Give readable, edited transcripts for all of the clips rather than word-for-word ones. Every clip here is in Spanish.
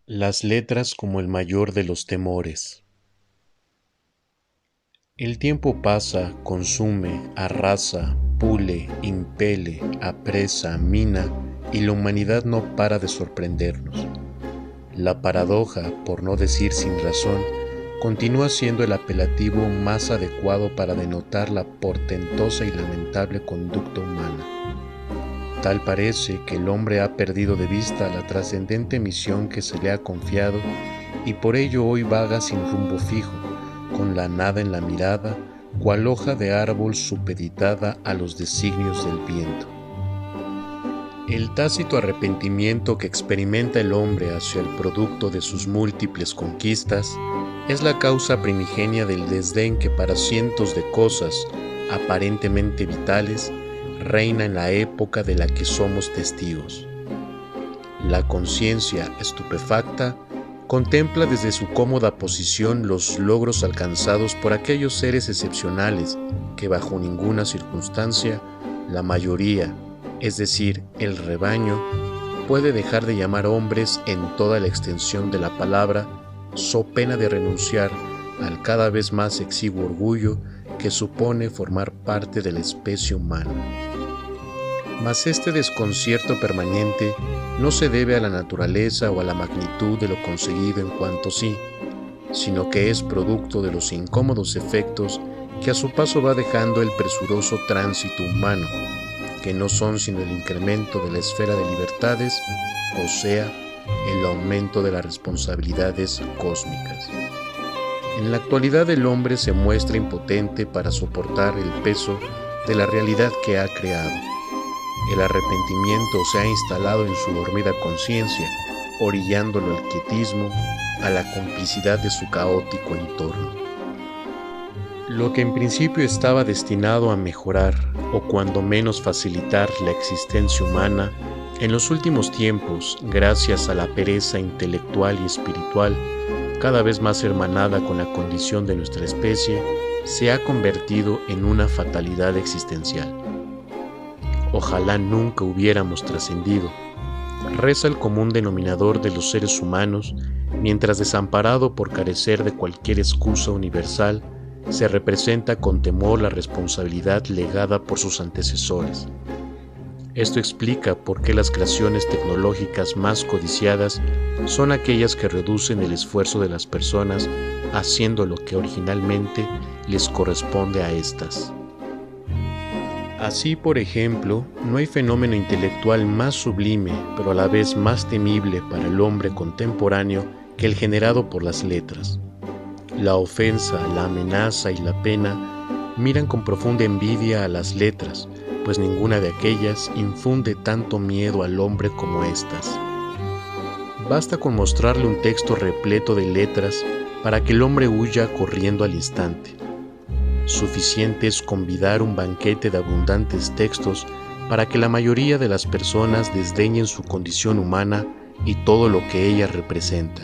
Las letras como el mayor de los temores. El tiempo pasa, consume, arrasa, pule, impele, apresa, mina, y la humanidad no para de sorprendernos. La paradoja, por no decir sin razón, continúa siendo el apelativo más adecuado para denotar la portentosa y lamentable conducta humana. Tal parece que el hombre ha perdido de vista la trascendente misión que se le ha confiado y por ello hoy vaga sin rumbo fijo, con la nada en la mirada, cual hoja de árbol supeditada a los designios del viento. El tácito arrepentimiento que experimenta el hombre hacia el producto de sus múltiples conquistas es la causa primigenia del desdén que para cientos de cosas aparentemente vitales reina en la época de la que somos testigos. La conciencia estupefacta contempla desde su cómoda posición los logros alcanzados por aquellos seres excepcionales que bajo ninguna circunstancia la mayoría, es decir, el rebaño, puede dejar de llamar hombres en toda la extensión de la palabra, so pena de renunciar al cada vez más exiguo orgullo que supone formar parte de la especie humana. Mas este desconcierto permanente no se debe a la naturaleza o a la magnitud de lo conseguido en cuanto sí, sino que es producto de los incómodos efectos que a su paso va dejando el presuroso tránsito humano, que no son sino el incremento de la esfera de libertades, o sea, el aumento de las responsabilidades cósmicas. En la actualidad el hombre se muestra impotente para soportar el peso de la realidad que ha creado. El arrepentimiento se ha instalado en su dormida conciencia, orillándolo al quietismo, a la complicidad de su caótico entorno. Lo que en principio estaba destinado a mejorar, o cuando menos facilitar la existencia humana, en los últimos tiempos, gracias a la pereza intelectual y espiritual, cada vez más hermanada con la condición de nuestra especie, se ha convertido en una fatalidad existencial. Ojalá nunca hubiéramos trascendido, reza el común denominador de los seres humanos, mientras desamparado por carecer de cualquier excusa universal, se representa con temor la responsabilidad legada por sus antecesores. Esto explica por qué las creaciones tecnológicas más codiciadas son aquellas que reducen el esfuerzo de las personas haciendo lo que originalmente les corresponde a éstas. Así, por ejemplo, no hay fenómeno intelectual más sublime, pero a la vez más temible para el hombre contemporáneo que el generado por las letras. La ofensa, la amenaza y la pena miran con profunda envidia a las letras, pues ninguna de aquellas infunde tanto miedo al hombre como éstas. Basta con mostrarle un texto repleto de letras para que el hombre huya corriendo al instante. Suficiente es convidar un banquete de abundantes textos para que la mayoría de las personas desdeñen su condición humana y todo lo que ella representa.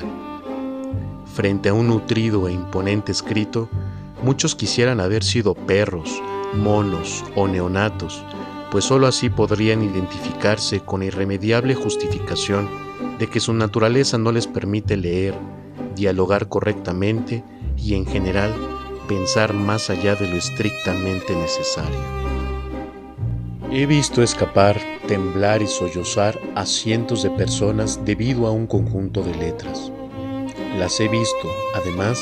Frente a un nutrido e imponente escrito, muchos quisieran haber sido perros, monos o neonatos, pues sólo así podrían identificarse con la irremediable justificación de que su naturaleza no les permite leer, dialogar correctamente y, en general, pensar más allá de lo estrictamente necesario. He visto escapar, temblar y sollozar a cientos de personas debido a un conjunto de letras. Las he visto, además,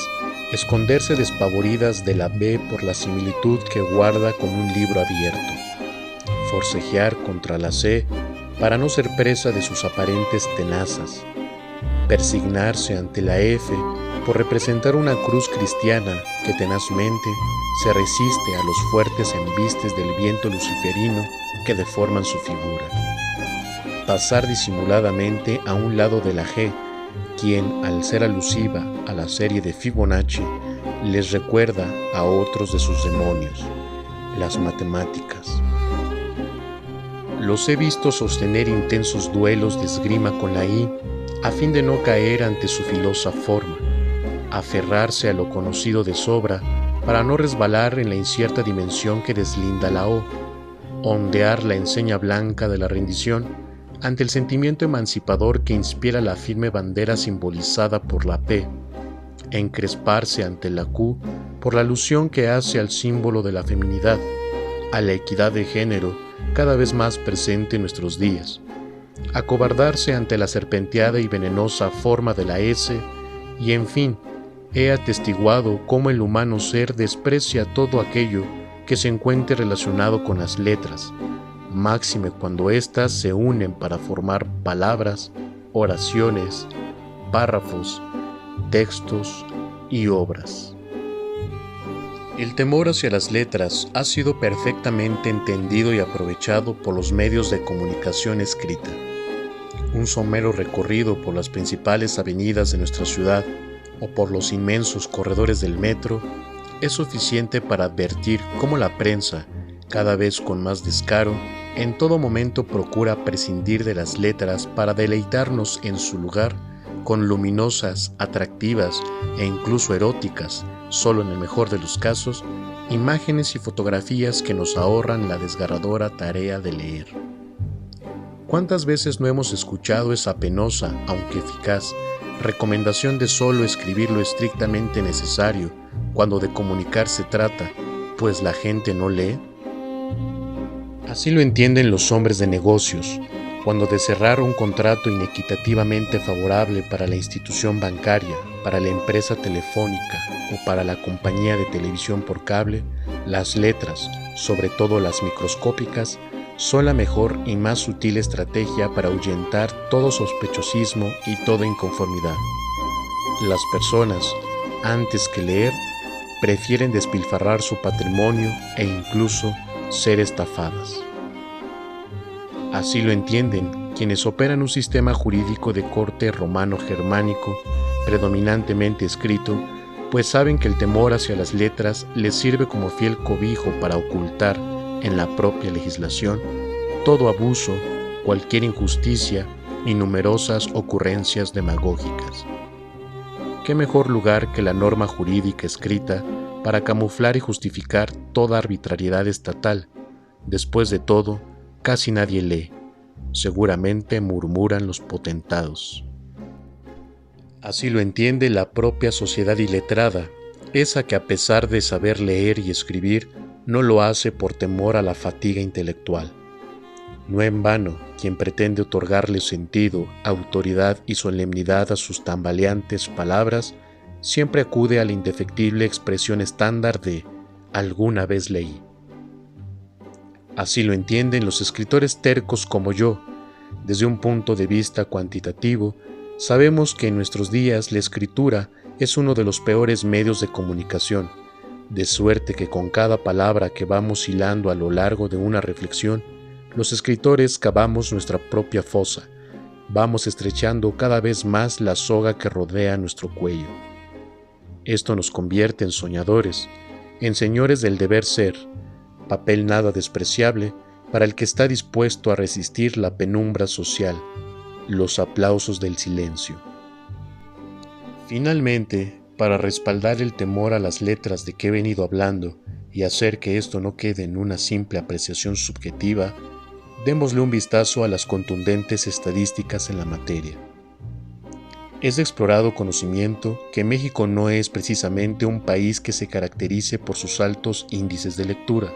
esconderse despavoridas de la B por la similitud que guarda con un libro abierto, forcejear contra la C para no ser presa de sus aparentes tenazas, persignarse ante la F por representar una cruz cristiana que tenazmente se resiste a los fuertes embistes del viento luciferino que deforman su figura, pasar disimuladamente a un lado de la G, quien, al ser alusiva a la serie de Fibonacci, les recuerda a otros de sus demonios, las matemáticas. Los he visto sostener intensos duelos de esgrima con la I, a fin de no caer ante su filosa forma, aferrarse a lo conocido de sobra para no resbalar en la incierta dimensión que deslinda la O, ondear la enseña blanca de la rendición, ante el sentimiento emancipador que inspira la firme bandera simbolizada por la P, encresparse ante la Q por la alusión que hace al símbolo de la feminidad, a la equidad de género cada vez más presente en nuestros días, acobardarse ante la serpenteada y venenosa forma de la S, y en fin, he atestiguado cómo el humano ser desprecia todo aquello que se encuentre relacionado con las letras, máxime cuando éstas se unen para formar palabras, oraciones, párrafos, textos y obras. El temor hacia las letras ha sido perfectamente entendido y aprovechado por los medios de comunicación escrita. Un somero recorrido por las principales avenidas de nuestra ciudad o por los inmensos corredores del metro es suficiente para advertir cómo la prensa, cada vez con más descaro, en todo momento procura prescindir de las letras para deleitarnos en su lugar con luminosas, atractivas e incluso eróticas, solo en el mejor de los casos, imágenes y fotografías que nos ahorran la desgarradora tarea de leer. ¿Cuántas veces no hemos escuchado esa penosa, aunque eficaz, recomendación de solo escribir lo estrictamente necesario cuando de comunicar se trata, pues la gente no lee? Así lo entienden los hombres de negocios, cuando de cerrar un contrato inequitativamente favorable para la institución bancaria, para la empresa telefónica o para la compañía de televisión por cable, las letras, sobre todo las microscópicas, son la mejor y más sutil estrategia para ahuyentar todo sospechosismo y toda inconformidad. Las personas, antes que leer, prefieren despilfarrar su patrimonio e incluso ser estafadas. Así lo entienden quienes operan un sistema jurídico de corte romano-germánico, predominantemente escrito, pues saben que el temor hacia las letras les sirve como fiel cobijo para ocultar, en la propia legislación, todo abuso, cualquier injusticia y numerosas ocurrencias demagógicas. ¿Qué mejor lugar que la norma jurídica escrita para camuflar y justificar toda arbitrariedad estatal? Después de todo, casi nadie lee, seguramente murmuran los potentados. Así lo entiende la propia sociedad iletrada, esa que a pesar de saber leer y escribir, no lo hace por temor a la fatiga intelectual. No en vano, quien pretende otorgarle sentido, autoridad y solemnidad a sus tambaleantes palabras, siempre acude a la indefectible expresión estándar de «alguna vez leí». Así lo entienden los escritores tercos como yo. Desde un punto de vista cuantitativo, sabemos que en nuestros días la escritura es uno de los peores medios de comunicación, de suerte que con cada palabra que vamos hilando a lo largo de una reflexión, los escritores cavamos nuestra propia fosa, vamos estrechando cada vez más la soga que rodea nuestro cuello. Esto nos convierte en soñadores, en señores del deber ser, papel nada despreciable para el que está dispuesto a resistir la penumbra social, los aplausos del silencio. Finalmente, para respaldar el temor a las letras de que he venido hablando y hacer que esto no quede en una simple apreciación subjetiva, démosle un vistazo a las contundentes estadísticas en la materia. Es de explorado conocimiento que México no es precisamente un país que se caracterice por sus altos índices de lectura.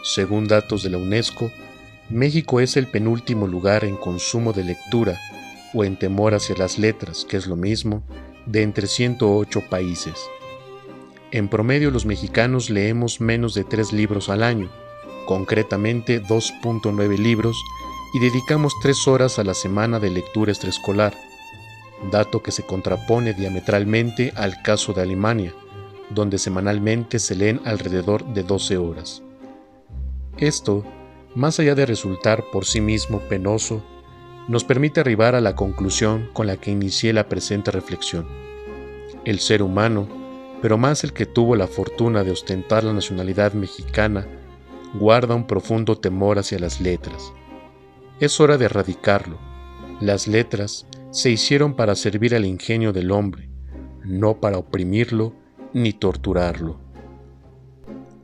Según datos de la UNESCO, México es el penúltimo lugar en consumo de lectura o en temor hacia las letras, que es lo mismo, de entre 108 países. En promedio los mexicanos leemos menos de 3 libros al año, concretamente 2.9 libros, y dedicamos 3 horas a la semana de lectura extraescolar, dato que se contrapone diametralmente al caso de Alemania, donde semanalmente se leen alrededor de 12 horas. Esto, más allá de resultar por sí mismo penoso, nos permite arribar a la conclusión con la que inicié la presente reflexión. El ser humano, pero más el que tuvo la fortuna de ostentar la nacionalidad mexicana, guarda un profundo temor hacia las letras. Es hora de erradicarlo. Las letras se hicieron para servir al ingenio del hombre, no para oprimirlo ni torturarlo.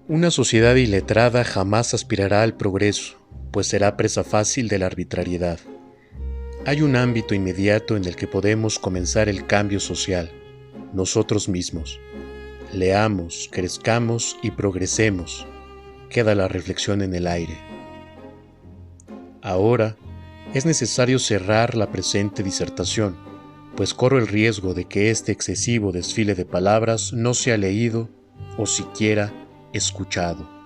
Una sociedad iletrada jamás aspirará al progreso, pues será presa fácil de la arbitrariedad. Hay un ámbito inmediato en el que podemos comenzar el cambio social, nosotros mismos. Leamos, crezcamos y progresemos. Queda la reflexión en el aire. Ahora es necesario cerrar la presente disertación, pues corro el riesgo de que este excesivo desfile de palabras no sea leído o siquiera escuchado.